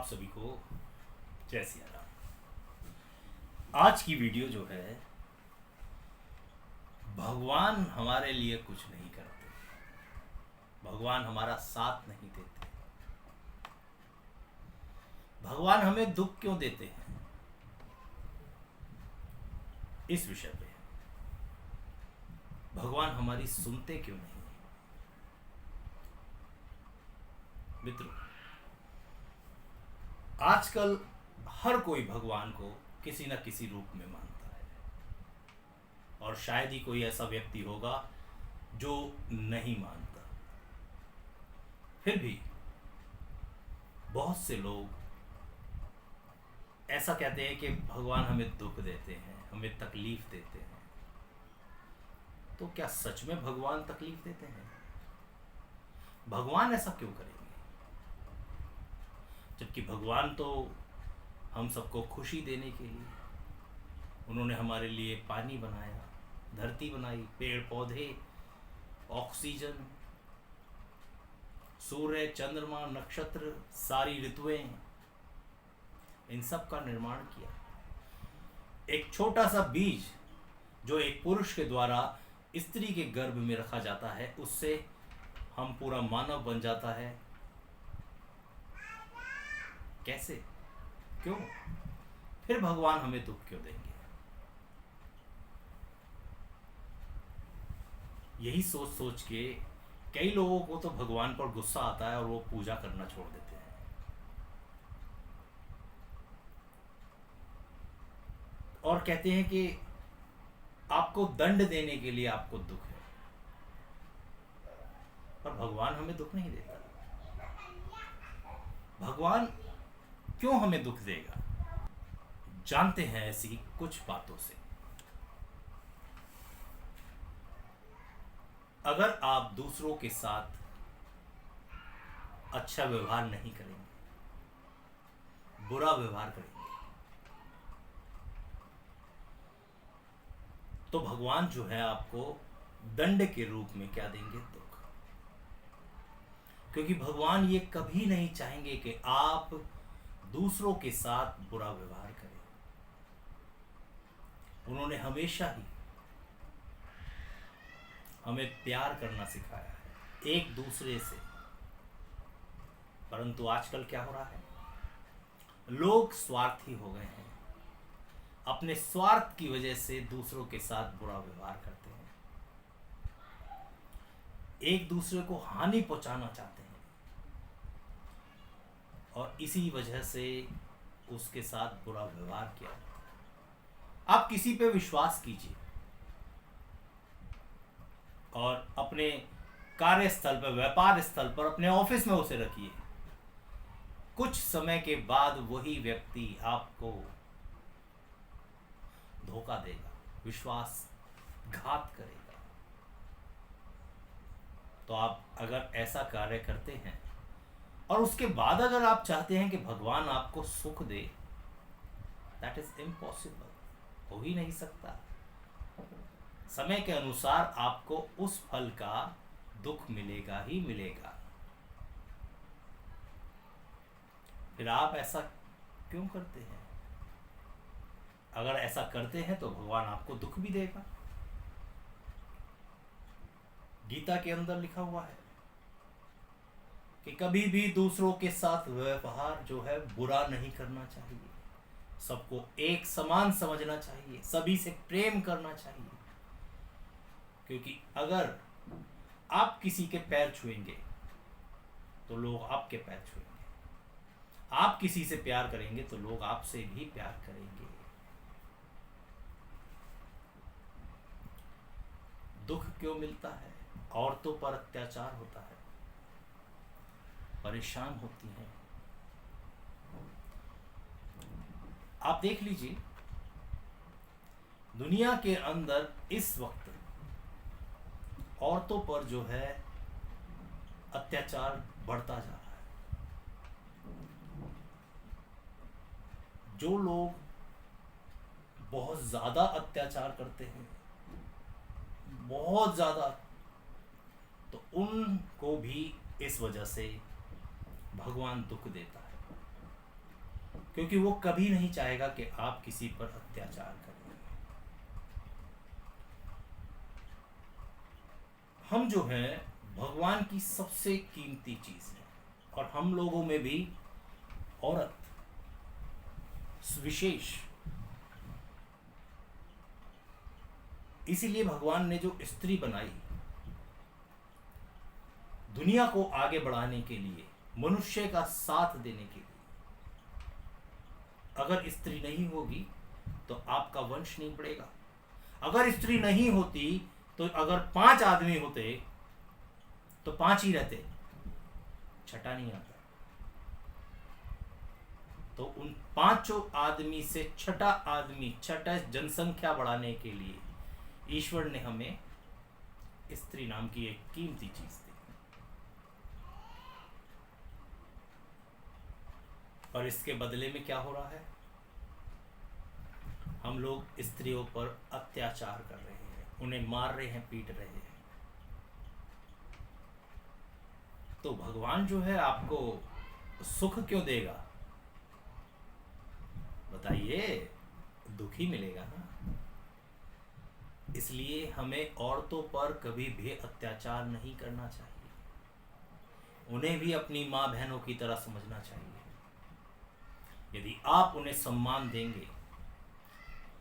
सभी को जय सिया राम। आज की वीडियो जो है, भगवान हमारे लिए कुछ नहीं करते, भगवान हमारा साथ नहीं देते, भगवान हमें दुख क्यों देते हैं, इस विषय पे भगवान हमारी सुनते क्यों नहीं। मित्रों, आजकल हर कोई भगवान को किसी न किसी रूप में मानता है, और शायद ही कोई ऐसा व्यक्ति होगा जो नहीं मानता। फिर भी बहुत से लोग ऐसा कहते हैं कि भगवान हमें दुख देते हैं, हमें तकलीफ देते हैं। तो क्या सच में भगवान तकलीफ देते हैं? भगवान ऐसा क्यों करेंगे, जबकि भगवान तो हम सबको खुशी देने के लिए, उन्होंने हमारे लिए पानी बनाया, धरती बनाई, पेड़ पौधे, ऑक्सीजन, सूर्य, चंद्रमा, नक्षत्र, सारी ऋतुएं, इन सब का निर्माण किया। एक छोटा सा बीज जो एक पुरुष के द्वारा स्त्री के गर्भ में रखा जाता है, उससे हम पूरा मानव बन जाता है। कैसे, क्यों? फिर भगवान हमें दुख क्यों देंगे? यही सोच सोच के कई लोगों को तो भगवान पर गुस्सा आता है और वो पूजा करना छोड़ देते हैं। और कहते हैं कि आपको दंड देने के लिए आपको दुख है, पर भगवान हमें दुख नहीं देता। भगवान क्यों हमें दुख देगा? जानते हैं ऐसी कुछ बातों से। अगर आप दूसरों के साथ अच्छा व्यवहार नहीं करेंगे, बुरा व्यवहार करेंगे, तो भगवान जो है आपको दंड के रूप में क्या देंगे? दुख। क्योंकि भगवान ये कभी नहीं चाहेंगे कि आप दूसरों के साथ बुरा व्यवहार करें। उन्होंने हमेशा ही हमें प्यार करना सिखाया है एक दूसरे से। परंतु आजकल क्या हो रहा है? लोग स्वार्थी हो गए हैं, अपने स्वार्थ की वजह से दूसरों के साथ बुरा व्यवहार करते हैं, एक दूसरे को हानि पहुंचाना चाहते हैं, और इसी वजह से उसके साथ बुरा व्यवहार किया। आप किसी पे विश्वास कीजिए और अपने कार्यस्थल पर, व्यापार स्थल पर, अपने ऑफिस में उसे रखिए। कुछ समय के बाद वही व्यक्ति आपको धोखा देगा, विश्वासघात करेगा। तो आप अगर ऐसा कार्य करते हैं और उसके बाद अगर आप चाहते हैं कि भगवान आपको सुख दे, दैट इज इम्पॉसिबल, हो ही नहीं सकता। समय के अनुसार आपको उस फल का दुख मिलेगा ही मिलेगा। फिर आप ऐसा क्यों करते हैं? अगर ऐसा करते हैं तो भगवान आपको दुख भी देगा। गीता के अंदर लिखा हुआ है कि कभी भी दूसरों के साथ व्यवहार जो है बुरा नहीं करना चाहिए, सबको एक समान समझना चाहिए, सभी से प्रेम करना चाहिए। क्योंकि अगर आप किसी के पैर छुएंगे तो लोग आपके पैर छुएंगे, आप किसी से प्यार करेंगे तो लोग आपसे भी प्यार करेंगे। दुख क्यों मिलता है? औरतों पर अत्याचार होता है, परेशान होती हैं। आप देख लीजिए, दुनिया के अंदर इस वक्त औरतों पर जो है अत्याचार बढ़ता जा रहा है। जो लोग बहुत ज्यादा अत्याचार करते हैं, बहुत ज्यादा, तो उनको भी इस वजह से भगवान दुख देता है। क्योंकि वो कभी नहीं चाहेगा कि आप किसी पर अत्याचार करें। हम जो है भगवान की सबसे कीमती चीज है, और हम लोगों में भी औरत विशेष, इसीलिए भगवान ने जो स्त्री बनाई दुनिया को आगे बढ़ाने के लिए, मनुष्य का साथ देने के लिए। अगर स्त्री नहीं होगी तो आपका वंश नहीं बढ़ेगा। अगर स्त्री नहीं होती तो अगर 5 आदमी होते तो 5 ही रहते, छठा नहीं आता। तो उन 5 आदमी से छठा आदमी, छठा जनसंख्या बढ़ाने के लिए ईश्वर ने हमें स्त्री नाम की एक कीमती चीज दी। और इसके बदले में क्या हो रहा है? हम लोग स्त्रियों पर अत्याचार कर रहे हैं, उन्हें मार रहे हैं, पीट रहे हैं। तो भगवान जो है आपको सुख क्यों देगा? बताइए, दुख ही मिलेगा ना। इसलिए हमें औरतों पर कभी भी अत्याचार नहीं करना चाहिए, उन्हें भी अपनी माँ बहनों की तरह समझना चाहिए। यदि आप उन्हें सम्मान देंगे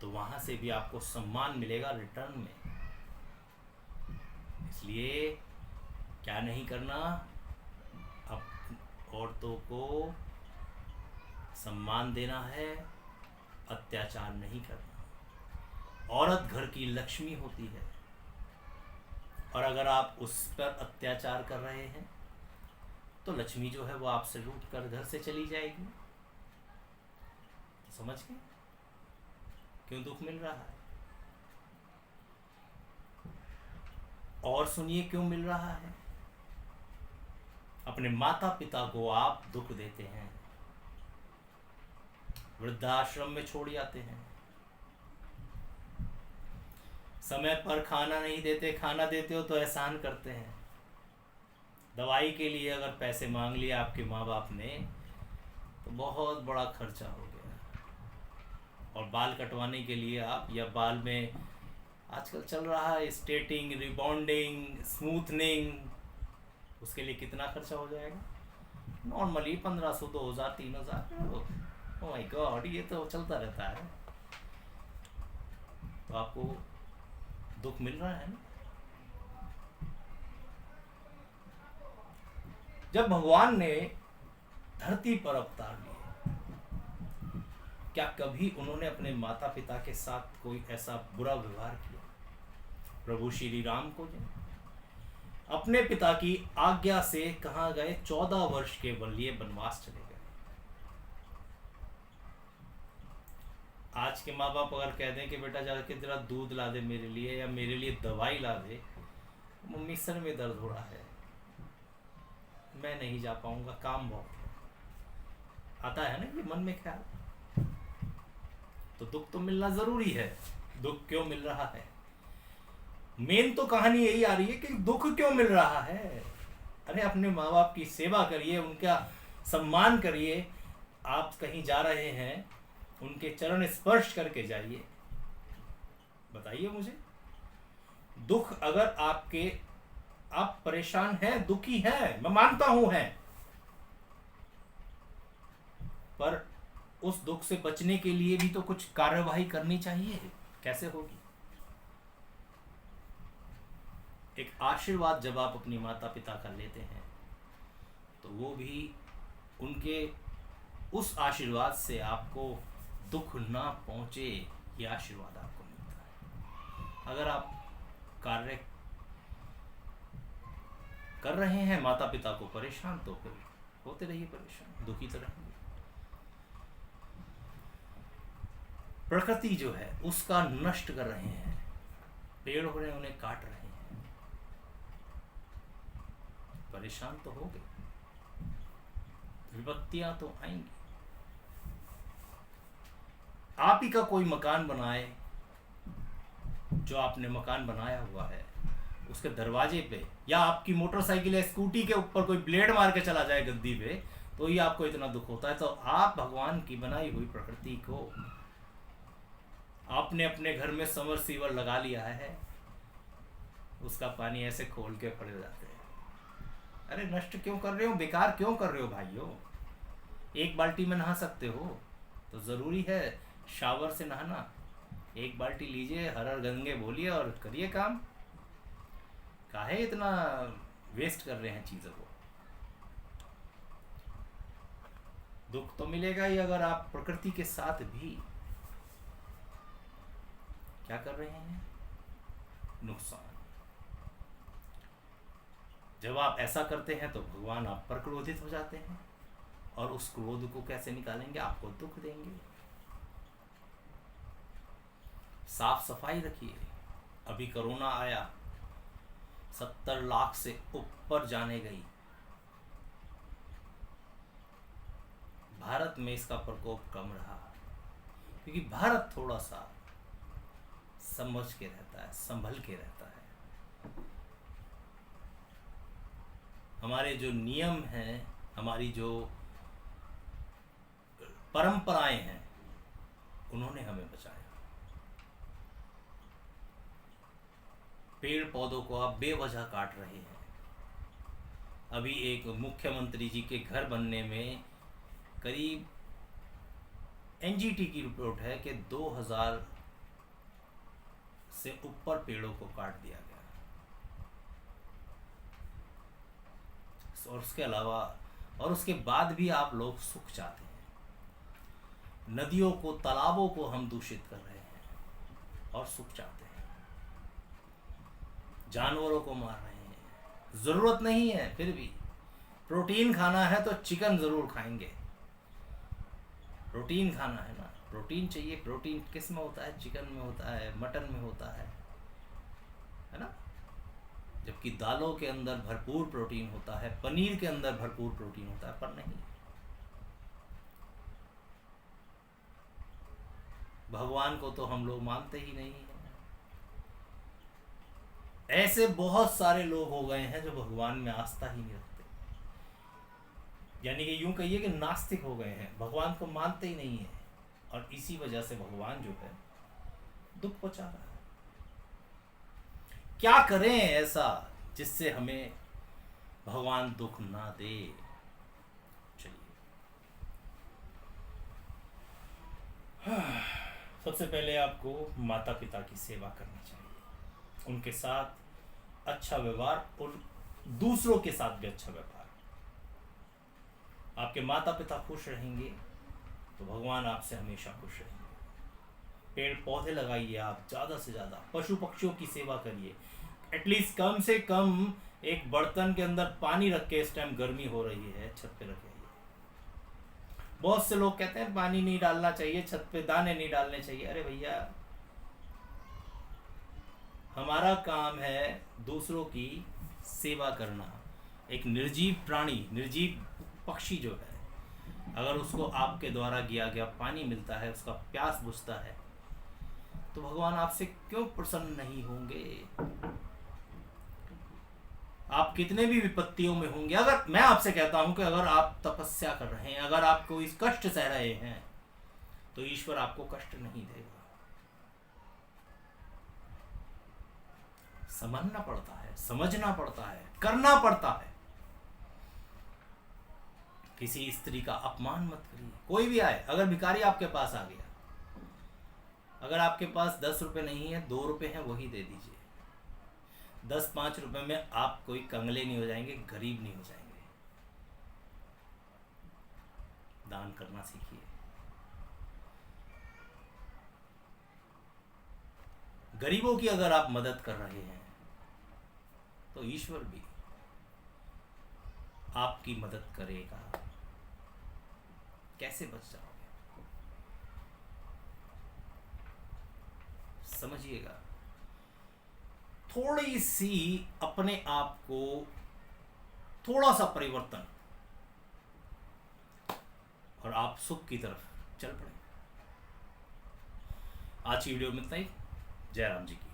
तो वहां से भी आपको सम्मान मिलेगा रिटर्न में। इसलिए क्या नहीं करना, अब औरतों को सम्मान देना है, अत्याचार नहीं करना। औरत घर की लक्ष्मी होती है, और अगर आप उस पर अत्याचार कर रहे हैं तो लक्ष्मी जो है वो आपसे रूठ कर घर से चली जाएगी। समझ गए क्यों दुख मिल रहा है? और सुनिए क्यों मिल रहा है। अपने माता पिता को आप दुख देते हैं, वृद्धाश्रम में छोड़ जाते हैं, समय पर खाना नहीं देते, खाना देते हो तो एहसान करते हैं। दवाई के लिए अगर पैसे मांग लिए आपके माँ बाप ने तो बहुत बड़ा खर्चा हो गया। और बाल कटवाने के लिए आप, या बाल में आजकल चल रहा है स्ट्रेटिंग, रिबॉन्डिंग, स्मूथनिंग, उसके लिए कितना खर्चा हो जाएगा? नॉर्मली 1500, 2000, 3000। ओह माय गॉड, ये तो चलता रहता है। तो आपको दुख मिल रहा है ना। जब भगवान ने धरती पर अवतार लिए, क्या कभी उन्होंने अपने माता पिता के साथ कोई ऐसा बुरा व्यवहार किया? प्रभु श्री राम को अपने पिता की आज्ञा से कहाँ गए? 14 वर्ष के लिए वनवास चले गए। आज के माँ बाप अगर कह दें कि बेटा जाके तेरा दूध ला दे मेरे लिए, या मेरे लिए दवाई ला दे, मम्मी सर में दर्द हो रहा है, मैं नहीं जा पाऊंगा, काम बहुत है। आता है ना ये मन में ख्याल। तो दुख तो मिलना जरूरी है। दुख क्यों मिल रहा है? मेन तो कहानी यही आ रही है कि दुख क्यों मिल रहा है। अरे अपने माँ बाप की सेवा करिए, उनका सम्मान करिए। आप कहीं जा रहे हैं, उनके चरण स्पर्श करके जाइए। बताइए मुझे, दुख अगर आप परेशान हैं, दुखी हैं, मैं मानता हूं हैं, पर उस दुख से बचने के लिए भी तो कुछ कार्यवाही करनी चाहिए। कैसे होगी? एक आशीर्वाद जब आप अपनी माता पिता का लेते हैं तो वो भी उनके उस आशीर्वाद से आपको दुख ना पहुंचे, ये आशीर्वाद आपको मिलता है। अगर आप कार्य कर रहे हैं माता पिता को परेशान, तो फिर होते रहिए परेशान, दुखी तो रहेंगे। प्रकृति जो है उसका नष्ट कर रहे हैं, पेड़ हो रहे हैं उन्हें काट रहे हैं, परेशान तो हो गए, विपत्तियां तो आएंगी। आप ही का कोई मकान बनाए, जो आपने मकान बनाया हुआ है उसके दरवाजे पे, या आपकी मोटरसाइकिल या स्कूटी के ऊपर कोई ब्लेड मार के चला जाए गद्दी पे, तो ही आपको इतना दुख होता है। तो आप भगवान की बनाई हुई प्रकृति को आपने अपने घर में समरसीवर लगा लिया है, उसका पानी ऐसे खोल के पड़ जाते हैं। अरे नष्ट क्यों कर रहे हो, बेकार क्यों कर रहे हो भाइयों? एक बाल्टी में नहा सकते हो तो ज़रूरी है शावर से नहाना? एक बाल्टी लीजिए, हर हर गंगे बोलिए और करिए काम। काहे इतना वेस्ट कर रहे हैं चीज़ों को? दुख तो मिलेगा ही अगर आप प्रकृति के साथ भी क्या कर रहे हैं, नुकसान। जब आप ऐसा करते हैं तो भगवान आप पर क्रोधित हो जाते हैं, और उस क्रोध को कैसे निकालेंगे? आपको दुख देंगे। साफ सफाई रखिए। अभी कोरोना आया, 70 लाख से ऊपर जाने गई। भारत में इसका प्रकोप कम रहा, क्योंकि भारत थोड़ा सा समझ के रहता है, संभल के रहता है। हमारे जो नियम हैं, हमारी जो परंपराएं हैं, उन्होंने हमें बचाया। पेड़ पौधों को आप बेवजह काट रहे हैं। अभी एक मुख्यमंत्री जी के घर बनने में करीब एनजीटी की रिपोर्ट है कि 2000 से ऊपर पेड़ों को काट दिया गया। और उसके अलावा, और उसके बाद भी आप लोग सुख चाहते हैं। नदियों को, तालाबों को हम दूषित कर रहे हैं और सुख चाहते हैं। जानवरों को मार रहे हैं, जरूरत नहीं है फिर भी। प्रोटीन खाना है तो चिकन जरूर खाएंगे। प्रोटीन खाना है ना, प्रोटीन चाहिए। प्रोटीन किस में होता है? चिकन में होता है, मटन में होता है ना? जबकि दालों के अंदर भरपूर प्रोटीन होता है, पनीर के अंदर भरपूर प्रोटीन होता है, पर नहीं। भगवान को तो हम लोग मानते ही नहीं हैं। ऐसे बहुत सारे लोग हो गए हैं जो भगवान में आस्था ही नहीं रखते, यानी कि यूं कहिए कि नास्तिक हो गए हैं, भगवान को मानते ही नहीं है। और इसी वजह से भगवान जो है दुख पहुंचा रहा है। क्या करें ऐसा जिससे हमें भगवान दुख ना दे? चलिए, सबसे पहले आपको माता पिता की सेवा करनी चाहिए, उनके साथ अच्छा व्यवहार, और दूसरों के साथ भी अच्छा व्यवहार। आपके माता पिता खुश रहेंगे तो भगवान आपसे हमेशा खुश रहेंगे। पेड़ पौधे लगाइए, आप ज़्यादा से ज़्यादा पशु पक्षियों की सेवा करिए। एटलीस्ट कम से कम एक बर्तन के अंदर पानी रख के, इस टाइम गर्मी हो रही है, छत पे रखिए। बहुत से लोग कहते हैं पानी नहीं डालना चाहिए छत पे, दाने नहीं डालने चाहिए। अरे भैया, हमारा काम है दूसरों की सेवा करना। एक निर्जीव प्राणी, निर्जीव पक्षी जो है, अगर उसको आपके द्वारा दिया गया पानी मिलता है, उसका प्यास बुझता है, तो भगवान आपसे क्यों प्रसन्न नहीं होंगे? आप कितने भी विपत्तियों में होंगे, अगर मैं आपसे कहता हूं कि अगर आप तपस्या कर रहे हैं, अगर आप कोई कष्ट सह रहे हैं, तो ईश्वर आपको कष्ट नहीं देगा। समझना पड़ता है, समझना पड़ता है, करना पड़ता है। किसी स्त्री का अपमान मत करिए। कोई भी आए, अगर भिखारी आपके पास आ गया, अगर आपके पास 10 रुपए नहीं है, 2 रुपए हैं, वही दे दीजिए। 10-5 रुपए में आप कोई कंगले नहीं हो जाएंगे, गरीब नहीं हो जाएंगे। दान करना सीखिए। गरीबों की अगर आप मदद कर रहे हैं तो ईश्वर भी आपकी मदद करेगा। कैसे बच जाओगे? समझिएगा। थोड़ी सी अपने आप को, थोड़ा सा परिवर्तन, और आप सुख की तरफ चल पड़े। आज की वीडियो में इतना ही। जय राम जी की।